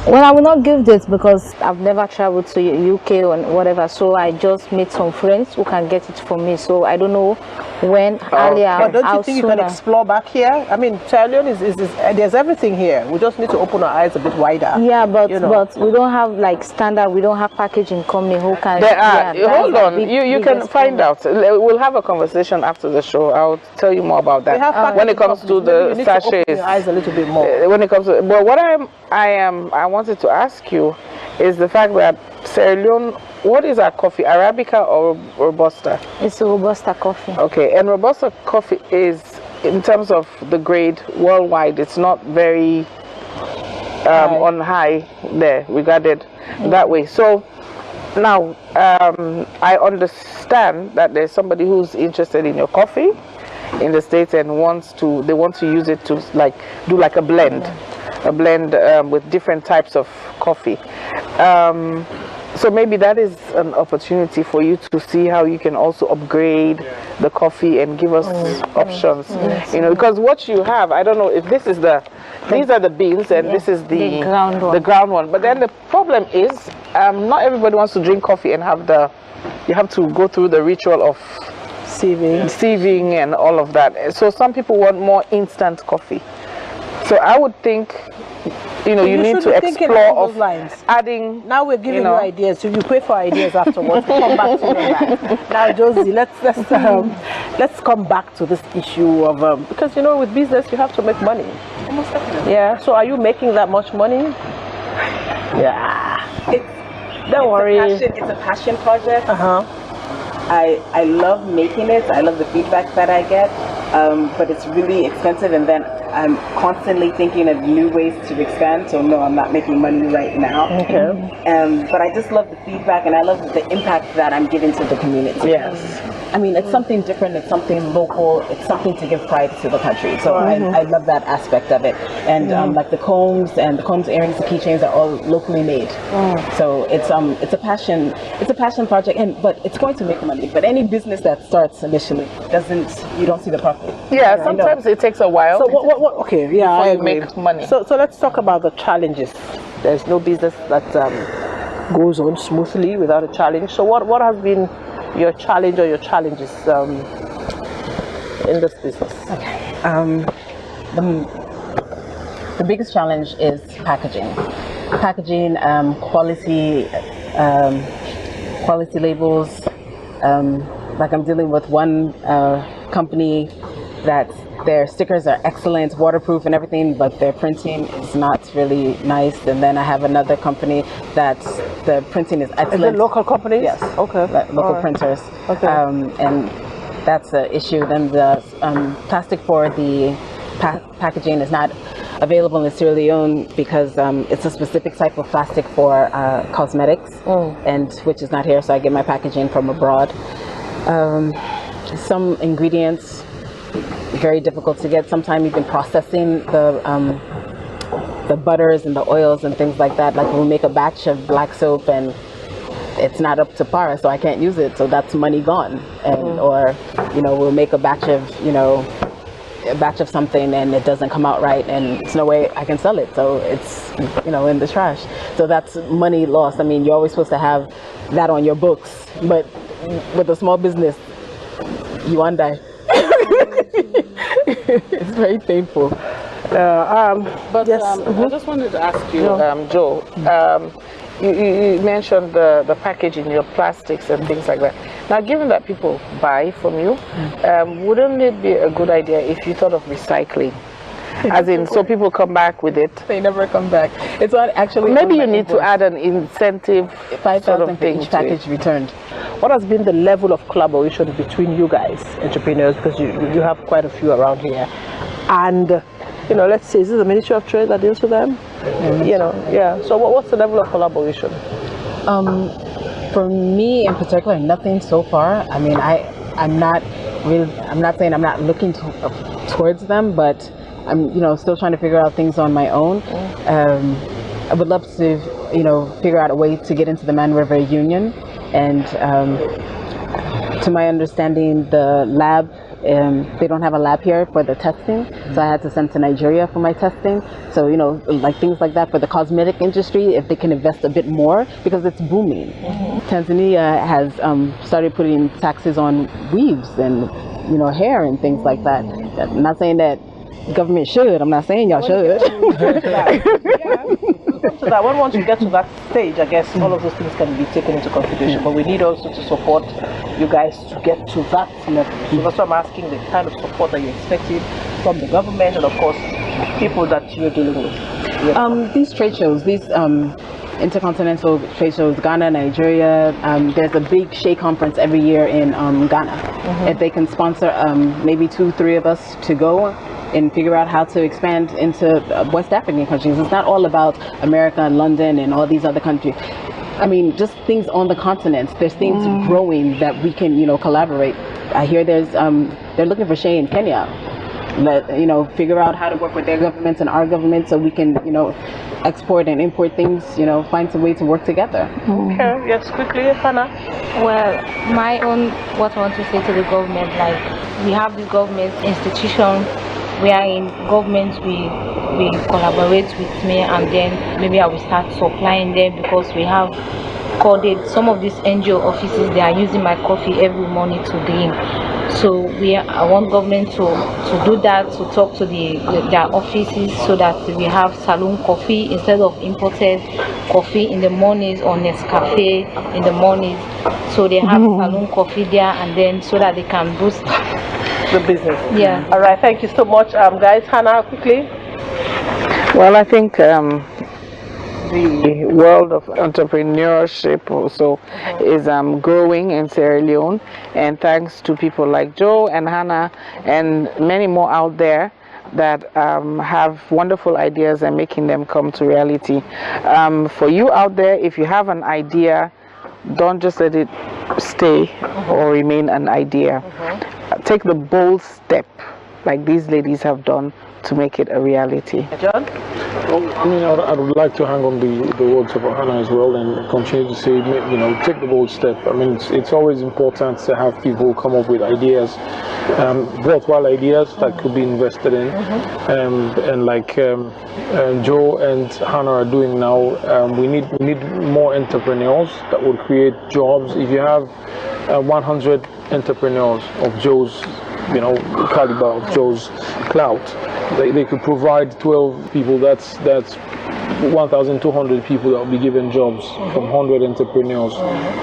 Well, I will not give this because I've never traveled to UK or whatever, so I just made some friends who can get it for me. So I don't know when earlier. But don't you think you can explore back here? I mean, Sierra Leone is there's everything here. We just need to open our eyes a bit wider. Yeah, but we don't have like standard. We don't have packaging company who can. There are. Hold on, you can find out. We'll have a conversation after the show. I'll tell you more about that. When it comes to the sachets, to open your eyes a little bit more. When it comes to, but what I wanted to ask you is the fact that Sierra Leone, what is our coffee, Arabica or Robusta? It's a Robusta coffee. Okay, and Robusta coffee is, in terms of the grade worldwide, it's not very on high there, regarded that way. So now I understand that there's somebody who's interested in your coffee in the States and they want to use it to do like a blend. With different types of coffee. So maybe that is an opportunity for you to see how you can also upgrade the coffee and give us options. You know, because what you have, I don't know if this is these are the beans and this is the ground one. But then the problem is, not everybody wants to drink coffee and you have to go through the ritual of sieving and all of that. So some people want more instant coffee. So I would think, you need to explore of adding. Now we're giving you ideas, so you pay for ideas afterwards. We'll come back to that. Now, Josie, let's come back to this issue of because with business you have to make money. Almost definitely. Yeah. So are you making that much money? Yeah. Don't worry. It's a passion project. I love making it. I love the feedback that I get, but it's really expensive, and then I'm constantly thinking of new ways to expand. So no, I'm not making money right now. Okay. But I just love the feedback, and I love the impact that I'm giving to the community. Yes. I mean, it's something different. It's something local. It's something to give pride to the country. So I love that aspect of it. And like the combs earrings, the keychains are all locally made. So it's a passion. It's a passion project, but it's going to make money. But any business that starts initially you don't see the profit. Yeah, sometimes it takes a while. So what? Okay, yeah, I agree. Make money. So let's talk about the challenges. There's no business that goes on smoothly without a challenge. So what has been your challenge or your challenges in this business? Okay. The biggest challenge is packaging. Packaging, quality labels. Like I'm dealing with one company that their stickers are excellent, waterproof and everything, but their printing is not really nice. And then I have another company that the printing is excellent. Is it local companies? Yes. Okay. Local printers. Okay. And that's the issue. Then the plastic for the packaging is not available in Sierra Leone because it's a specific type of plastic for cosmetics, and which is not here. So I get my packaging from abroad. Some ingredients very difficult to get. Sometimes even processing the butters and the oils and things like that. Like we'll make a batch of black soap and it's not up to par, so I can't use it. So that's money gone. And or we'll make a batch of something and it doesn't come out right, and there's no way I can sell it. So it's in the trash. So that's money lost. I mean, you're always supposed to have that on your books, but with a small business, you won't die. It's very painful. But yes. I just wanted to ask you, Joe. You mentioned the packaging, your plastics and things like that. Now, given that people buy from you, wouldn't it be a good idea if you thought of recycling? As in, so people come back with it. They never come back. It's not actually. Maybe you need to add an incentive, 5,000 for each package returned. what has been the level of collaboration between you guys, entrepreneurs, because you have quite a few around here, and let's say, is this the Ministry of Trade that deals with them? So what's the level of collaboration? For me in particular, nothing so far. I mean, I'm not saying I'm not looking towards them, but I'm still trying to figure out things on my own. I would love to figure out a way to get into the Man River Union, and to my understanding, the lab, they don't have a lab here for the testing, so I had to send to Nigeria for my testing. So like things like that for the cosmetic industry, if they can invest a bit more, because it's booming. Tanzania has started putting taxes on weaves and hair and things like that. I'm not saying that the government should. I'm not saying y'all should. So that once you get to that stage, I guess all of those things can be taken into consideration. But we need also to support you guys to get to that level. So that's why I'm asking the kind of support that you're expecting from the government and of course people that you're dealing with. These trade shows, these intercontinental trade shows, Ghana, Nigeria, there's a big Shea conference every year in Ghana. If they can sponsor maybe 2-3 of us to go and figure out how to expand into West African countries. It's not all about America and London and all these other countries. I mean, just things on the continent. There's things growing that we can, collaborate. I hear they're looking for Shea in Kenya. Figure out how to work with their governments and our government so we can, export and import things, find some way to work together. Okay, yes, quickly, Hannah. Well, what I want to say to the government, like, we have the government institution. We are in government, we collaborate with me, and then maybe I will start supplying them, because we have coded some of these NGO offices. They are using my coffee every morning to drink. So I want government to do that, to talk to their offices, so that we have saloon coffee instead of imported coffee in the mornings or Nescafe in the mornings. So they have saloon coffee there, and then so that they can boost the business. Yeah. All right, thank you so much, guys. Hannah, quickly. Well, I think the world of entrepreneurship also is growing in Sierra Leone, and thanks to people like Joe and Hannah and many more out there that have wonderful ideas and making them come to reality. For you out there, if you have an idea, don't just let it stay or remain an idea. Take the bold step like these ladies have done to make it a reality. John? Well, I mean, I would like to hang on the words of Hannah as well, and continue to say, take the bold step. I mean, it's always important to have people come up with ideas, worthwhile ideas that could be invested in, and like Joe and Hannah are doing now. We need more entrepreneurs that will create jobs. If you have 100 entrepreneurs of Joe's caliber, of Joe's clout, they could provide 12 people. That's 1,200 people that will be given jobs from 100 entrepreneurs.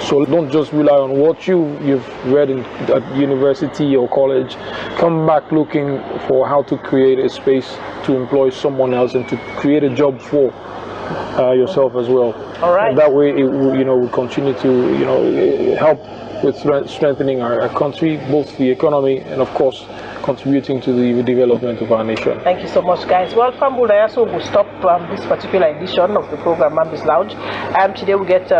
So don't just rely on what you've read at university or college. Come back looking for how to create a space to employ someone else and to create a job for yourself as well. All right. That way, it will continue to help with strengthening our country, both the economy and of course contributing to the development of our nation. Thank you so much, guys. Well, Fambunayaso will stop this particular edition of the program Mamdi's Lounge. Today we get 2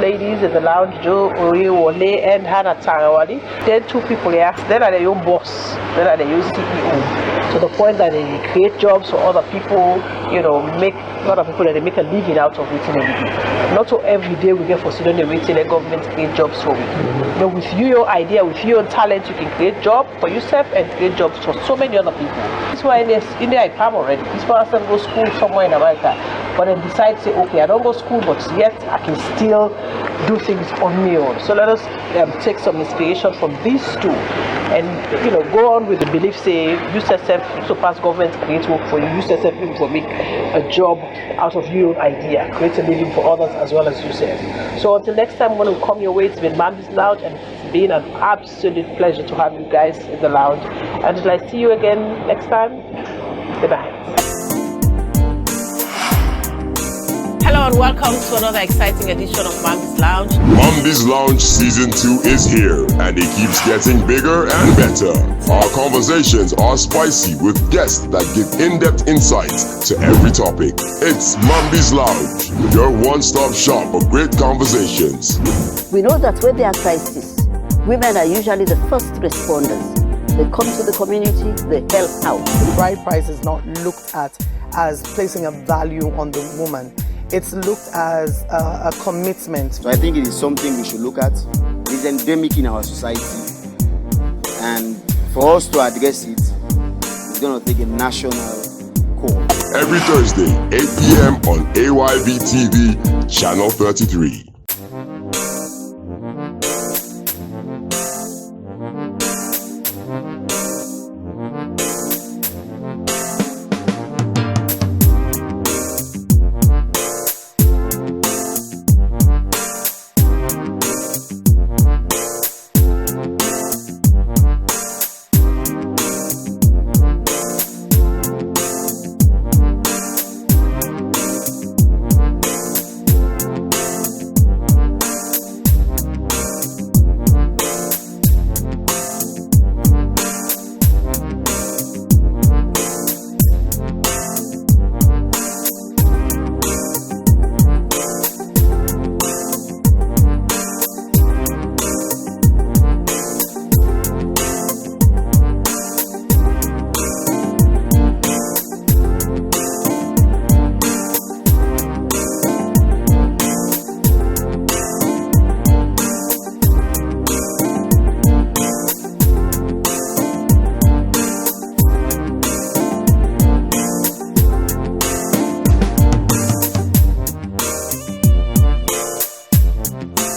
ladies in the lounge, Joe Oriewole and Hannah Tangawali. Then 2 people here. Then are their own boss. Then are their own CEO. To the point that they create jobs for other people, make a lot of people that they make a living out of waiting every day. Not so every day we get for student waiting and government create jobs for you. With your idea, with your talent, you can create job for yourself and create jobs for so many other people. That's why in India I come already. This person go to school somewhere in America, but then decide to say, okay, I don't go to school, but yet I can still do things on my own. So let us take some inspiration from these 2, and go on with the belief, say, use yourself to pass government, create work for you, use yourself to make a job out of your idea, create a living for others as well as yourself. So until next time, when we come your way, it's been Mamdi's Lounge, and it's been an absolute pleasure to have you guys in the lounge. Until I see you again next time, goodbye. Hello Hello and welcome to another exciting edition of Mamdi's Lounge. Mamdi's Lounge Season 2 is here, and it keeps getting bigger and better. Our conversations are spicy with guests that give in-depth insights to every topic. It's Mamdi's Lounge, your one-stop shop for great conversations. We know that when there are crises, women are usually the first responders. They come to the community, they help out. The bride price is not looked at as placing a value on the woman. It's looked as a commitment. So I think it is something we should look at. It's endemic in our society. And for us to address it, it's going to take a national call. Every Thursday, 8 p.m. on AYV TV, Channel 33.